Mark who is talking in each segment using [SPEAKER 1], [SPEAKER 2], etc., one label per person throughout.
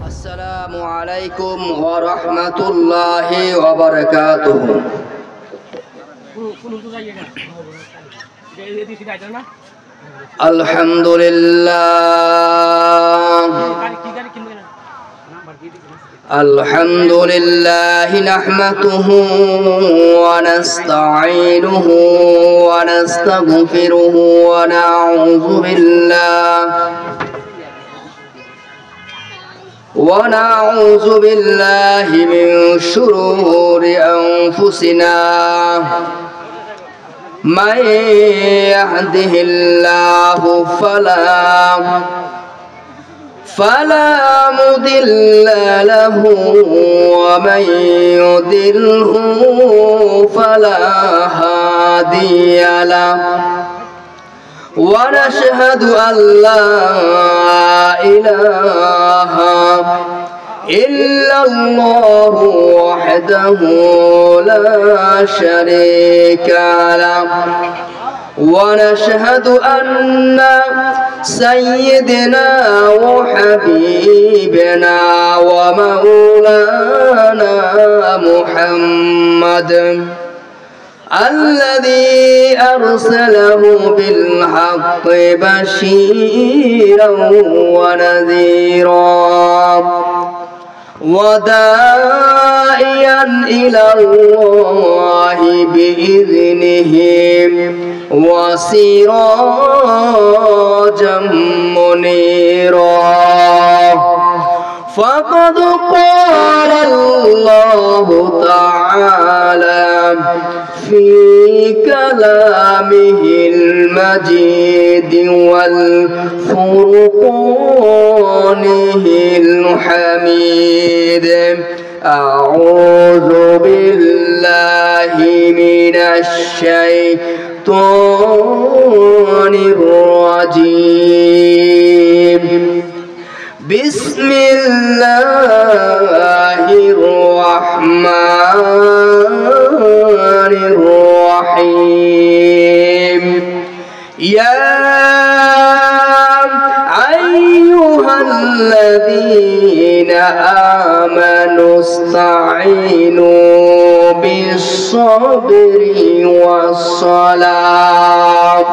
[SPEAKER 1] আসসালামু আলাইকুম ওয়া রাহমাতুল্লাহি ওয়া বারাকাতুহু। আলহামদুলিল্লাহ নাহমাদুহু ওয়া নাস্তাঈনুহু ওয়া নাস্তাগফিরুহু ওয়া ونعوذ بالله من شرور أنفسنا من يهده الله فلا مضل له ومن يضلله فلا هادي له ونشهد أن لا إله إلا الله وحده لا شريك له ونشهد أن سيدنا وحبيبنا ومولانا محمد الذي أرسله بالحق بشيرا ونذيرا وداعيا إلى الله بإذنه وسراجا منيرا فقد قال الله تعالى في كلامه المجيد والفرقانه الحميد أعوذ بالله من الشيطان الرجيم بسم الله الرحمن الرحيم يا أيها الذين آمنوا استعينوا بالصبر والصلاة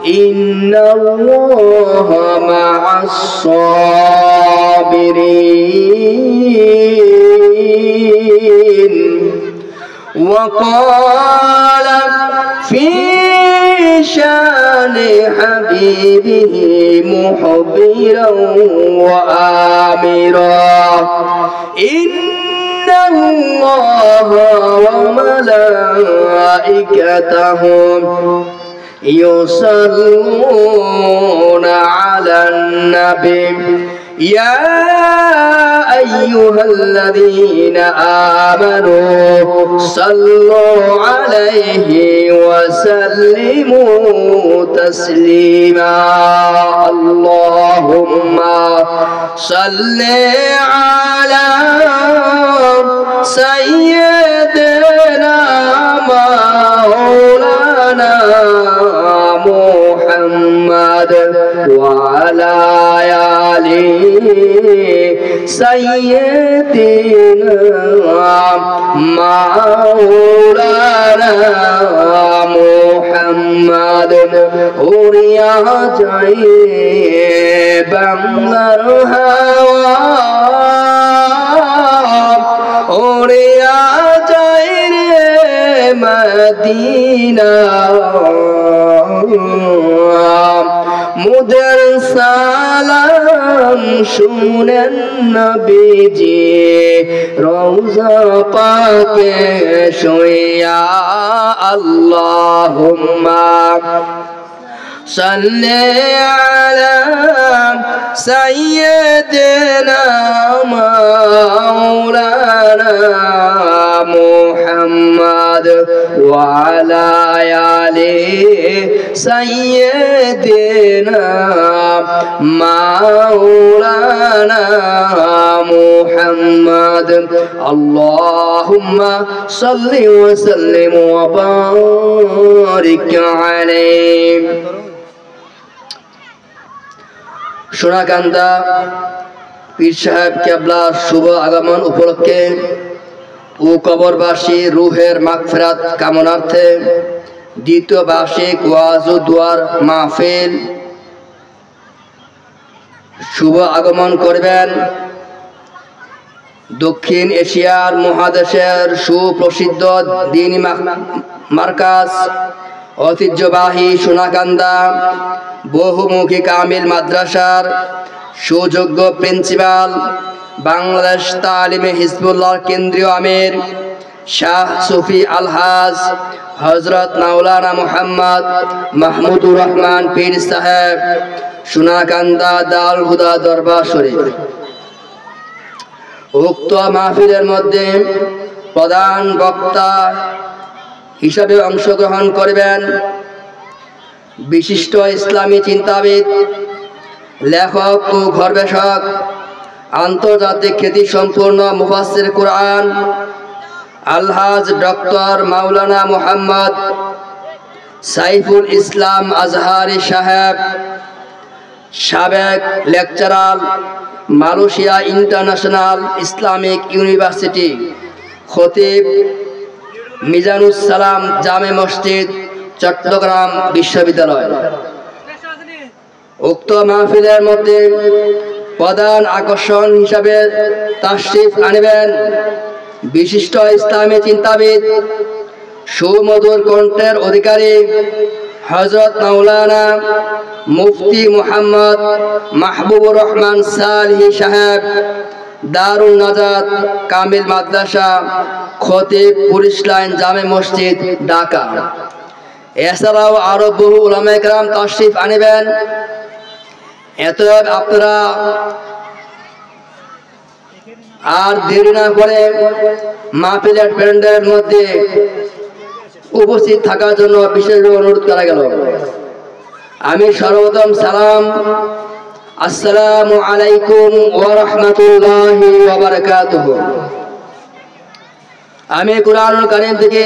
[SPEAKER 1] إن الله مع الصابرين وقال في شان حبيبه مخبرا وآمرا إن الله وملائكته يصلون على النبي يا أيها الذين آمنوا صلوا عليه وسلموا تسليما اللهم صل على سيدنا مولانا محمد وعلى آله سيدنا مولانا محمد উড়িয়া যায় বাংলার হাওয়া উড়িয়া যায় রে মদিনা মুদের সালাম শুনেন নবীজি রওজা পাকে শুইয়া আল্লাহুম্মা সাল্লি আলা সাইয়্যিদিনা মাওলানা মুহাম্মদ ওয়া আলা আলিহি সাইয়্যিদিনা মাওলানা মুহাম্মদ আল্লাহুম্মা সাল্লি ওয়া সাল্লিম ওয়া বারিক আলাইহি সোনাকান্দা পীর সাহেব কেবলার শুভ আগমন উপলক্ষে ও কবরবাসী রুহের মাগফিরাত কামনার্থে দ্বিতীয় বার্ষিক ওয়াজ ও দুয়ার মাহফিল শুভ আগমন করবেন দক্ষিণ এশিয়ার মহাদেশের সুপ্রসিদ্ধ দ্বীনি মার্কাজ ঐতিহ্যবাহী সোনাকান্দা বহুমুখী কামিল মাদ্রাসার সুযোগ্য প্রিন্সিপাল বাংলাদেশ তালিমে হিজবুল্লাহর কেন্দ্রীয় আমির শাহ সুফি আলহাজ হযরত মাওলানা মুহাম্মদ মাহমুদুর রহমান পীর সাহেব সোনাকান্দা দারুল হুদা দরবার শরীফ। উক্ত মাহফিলের মধ্যে প্রধান বক্তা হিসাবে অংশগ্রহণ করবেন বিশিষ্ট ইসলামী চিন্তাবিদ, লেখক ও গবেষক, আন্তর্জাতিক খ্যাতি সম্পন্ন মুফাসসির কুরআন আলহাজ ডক্টর মাওলানা মুহাম্মদ সাইফুল ইসলাম আজহারি সাহেব, সাবেক lecturer, Malaysia international Islamic university, খতিব, মিজানুস সালাম জামে মসজিদ, চট্টগ্রাম বিশ্ববিদ্যালয়। উক্ত মাহফিলের মধ্যে প্রধান আকর্ষণ হিসাবে তাশরিফ আনবেন বিশিষ্ট ইসলামী চিন্তাবিদ, সুমধুর কণ্ঠের অধিকারী হযরত মাওলানা মুফতি মুহাম্মদ মাহবুবুর রহমান সালহি সাহেব, দারুন নাজাত কামিল মাদ্রাসা, খতিব, পুলিশ লাইন জামে মসজিদ, ঢাকা। এছাড়াও আরো বহু উলামায়ে কেরাম তাশরিফ আনবেন। এতএব আপনারা আর দেরি না করে মাহফিলের প্যান্ডেলের মধ্যে উপস্থিত থাকার জন্য বিশেষভাবে অনুরোধ করা গেল। আমি সর্বপ্রথম সালাম, আসসালামু আলাইকুম ওয়া রাহমাতুল্লাহি ওয়া বারাকাতুহু। আমি কুরআনুল কারীম থেকে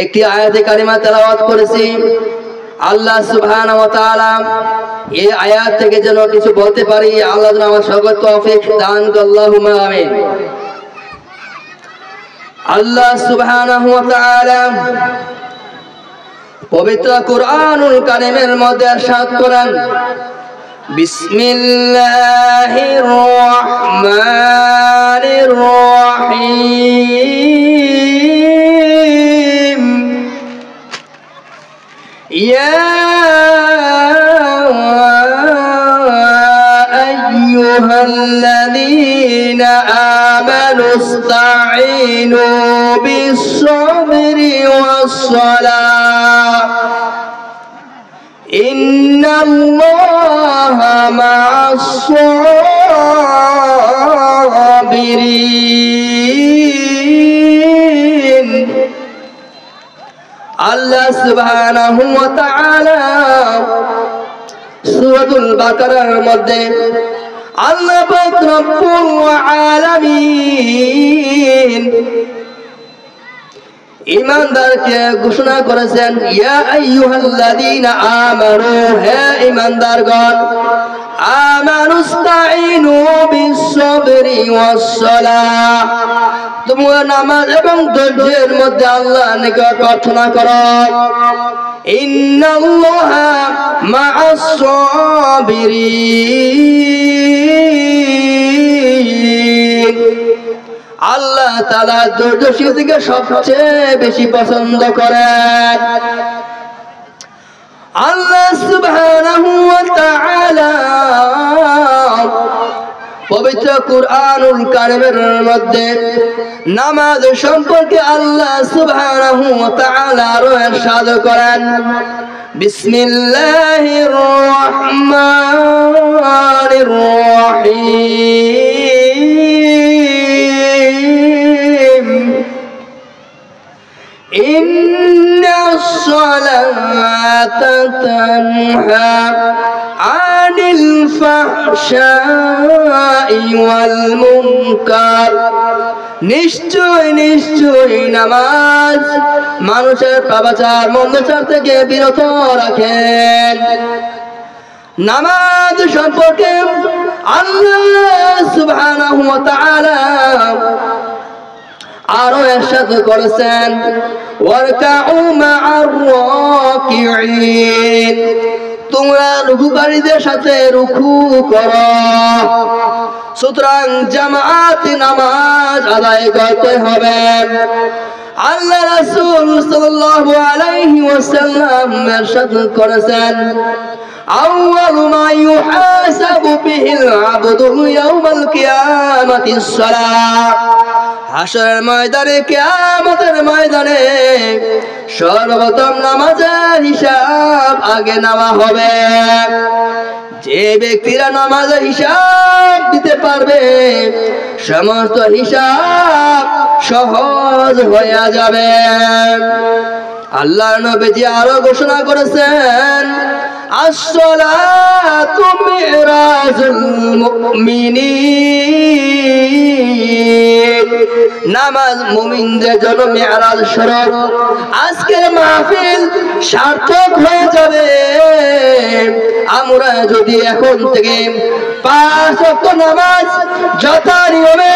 [SPEAKER 1] একটি আয়াতে কারিমা তেলাওয়াত করেছি। আল্লাহ সুবহানাহু ওয়া তাআলা এই আয়াত থেকে যেন কিছু বলতে পারি, আল্লাহ যেন আমার সকল তৌফিক দান করেন, আল্লাহুম্মা আমিন। আল্লাহ সুবহানাহু ওয়া তাআলা পবিত্র কুরআনুল কারীমের মধ্যে ইরশাদ করেন, বিসমিল্লাহির রহমানির রহিম, ইয়া আইয়ুহাল্লাযীনা আমানু ইসতাঈনু বিস-সাবরি ওয়াস-সালাহ, ইন্নাল্লাহা মা'আস-সাবিরিন। আল্লাহ সুবহানাহু ওয়া তাআলা সূরাতুল বাকারার মধ্যে আল্লাহ পাক রব্বুল আলামিন ঈমানদারকে ঘোষণা করেছেন, ইয়া আইয়ুহাল্লাযীনা আমানু, হে ঈমানদারগণ, আমানুস্তাঈনু বিস-সাবরি ওয়াস-সালাহ, তোমরা নামাজ এবং ধৈর্যের মধ্যে আল্লাহর নিকট প্রার্থনা করো। ইন্নাল্লাহা মা'আস-সাবিরিন, আল্লাহ তাআলা ধৈর্যশীলদেরকে সবচেয়ে বেশি পছন্দ করেন। আল্লাহ সুবহানাহু ওয়া তাআলা পবিত্র কুরআনুল কারীমের মধ্যে নামাজ সম্পর্কে আল্লাহ সুবহানাহু ওয়া তাআলা আরো ইরশাদ করেন, বিসমিল্লাহির রহমানির রহিম, ইন্নাস সালাতা তানহা আনিল ফাহশাই ওয়াল মুনকার, নিশ্চয় নিশ্চয় নামাজ মানুষের পাপাচার মন্দাচার থেকে বিরত রাখেন। নামাজ সম্পর্কে আল্লাহ সুবহানাহু ওয়া তাআলা আরো ইরশাদ করেছেন ওয়ারকাউ মা'আর রাকিঈন, তোমরা রুকুকারীদের সাথে রুকু করো। সুতরাং জামাতে নামাজ আদায় করতে হবে। আল্লাহ রাসূল সাল্লাল্লাহু আলাইহি ওয়াসাল্লাম ইরশাদ করেছেন আউয়ালু মা ইউহাসাবু বিহিল আবদু ইয়াউমাল কিয়ামাতিস সালাহ, হাশরের ময়দানে কিয়ামতের ময়দানে সর্বপ্রথম নামাজের হিসাব আগে নেওয়া হবে। যে ব্যক্তিরা নামাজের হিসাব দিতে পারবে সমস্ত হিসাব সহজ হয়ে যাবে। আল্লাহর নবীজি আরো ঘোষণা করেছেন আসসালাতু মিরাজুল মুমিনিন, নামাজ মুমিনদের জন্য মিরাজ স্বরূপ। আজকের মাহফিল সার্থক হয়ে যাবে আমরা যদি এখন থেকে 5 ওয়াক্ত নামাজ যথা নিয়মে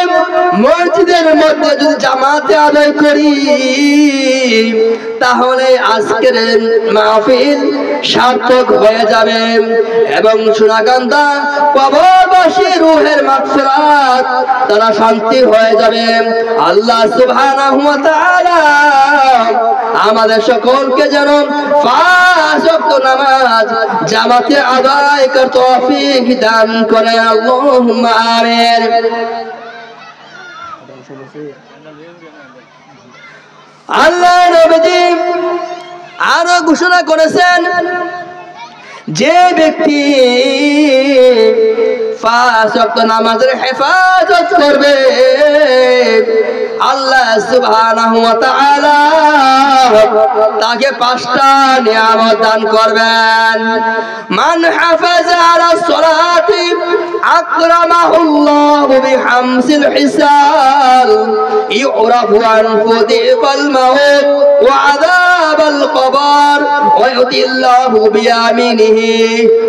[SPEAKER 1] মসজিদের মধ্যে যদি জামাতে আদায় করি, তাহলে আজকের মাহফিল সার্থক হয়ে যাবে এবং সোনাকান্দা কবরবাসী রূহের মাগফিরাত তারা শান্তি হয়ে যাবে। আল্লাহ সুবহানাহু ওয়া তাআলা আমাদের সকলকে যেন 5 ওয়াক্ত নামাজ জামাতে আদায় করার তৌফিক দান করেন। আল্লাহুম্মা আমিন। আল্লাহ নবীজি আরো ঘোষণা করেছেন যে ব্যক্তি 5 ওয়াক্ত নামাজের হেফাজত করবে আল্লাহ সুবহানাহু ওয়া তাআলা তাকে 5টা নিয়ামত দান করবেন। মান হাফাজা আলা সলাতি আকরামাহুল্লাহু বিহামসিল হিসাল ইউরাফু আন ফুদিকাল মাউত ওয়া আযাবাল কবর ওয়া ইউতিল্লাহু বিয়ামিনিহি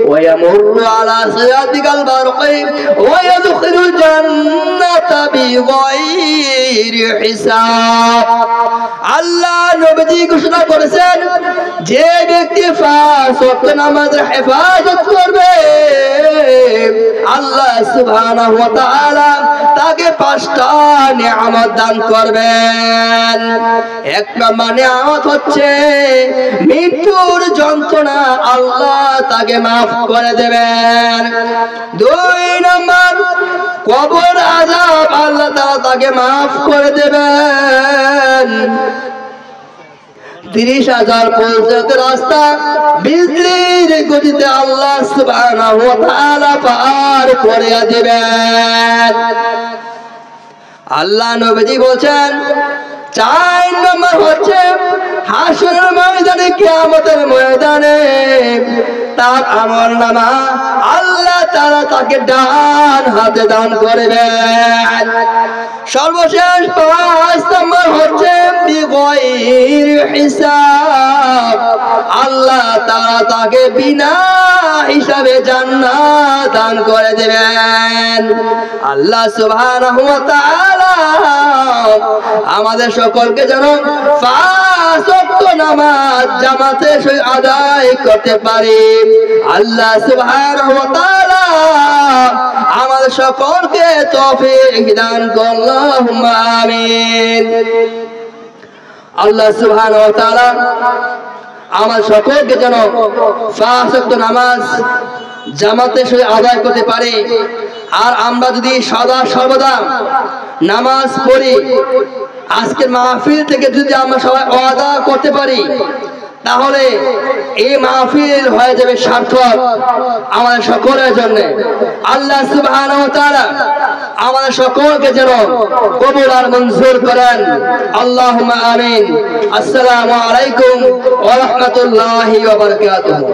[SPEAKER 1] ওয়া ইয়ামুরু আলা সিরাতিকাল বারকি ওয়া ইয়াদখিলুল জান্নাতা বিগাইরি হিসাব। আল্লাহ নবীজি ঘোষণা করেছেন যে ব্যক্তি 5 ওয়াক্ত নামাজের হেফাজত করবে আল্লাহ সুবহানাহু ওয়া তাআলা তাকে 5টা নিয়ামত দান করবেন। 1 নম্বর নিয়ামত হচ্ছে মৃত্যুর যন্ত্রণা আল্লাহ তাকে মাফ করে দেবেন। 2 নম্বর কবর আযাব আল্লাহ তাআলা তাকে মাফ করে দেবেন। 30,000 পর্যন্ত রাস্তা বিজলির গতিতে আল্লাহ সুবহানাহু ওয়া তাআলা পার করে দেবেন। আল্লাহ নবীজি বলেন 4 নম্বর হচ্ছে হাশরের ময়দানে কিয়ামতের ময়দানে তার আমলনামা আল্লাহ তাআলা তাকে ডান হাতে দান করবেন। সর্বশেষ 5 নম্বর হচ্ছে বিগাইরি হিসাব আল্লাহ তাআলা তাকে বিনা হিসাবে জান্নাত দান করে দেবেন। আল্লাহ সুবহানাহু ওয়া তাআলা আমাদের সকলকে যেন 5 ওয়াক্ত নামাজ জামাতে আদায় করতে পারি। আল্লাহ সুবহানাহু ওয়া তাআলা আমাদের সকলকে তৌফিক দান করুন। আল্লাহুম্মা আমিন। আল্লাহ সুবহানাহু ওয়া তাআলা আমাদের সকলকে যেন 5 ওয়াক্ত নামাজ জামাতে আদায় করতে পারি। আর আমরা যদি সদা সর্বদা নামাজ পড়ি, আজকের মাহফিল থেকে যদি আমরা সবাই ওয়াদা করতে পারি, তাহলে এই মাহফিল হয়ে যাবে সার্থক আমাদের সকলের জন্য। আল্লাহ সুবহানাহু ওয়া তাআলা আমাদের সকলকে যেন কবুল আর মঞ্জুর করেন। আল্লাহুম্মা আমিন। আসসালামু আলাইকুম ওয়া রাহমাতুল্লাহি ওয়া বারাকাতুহু।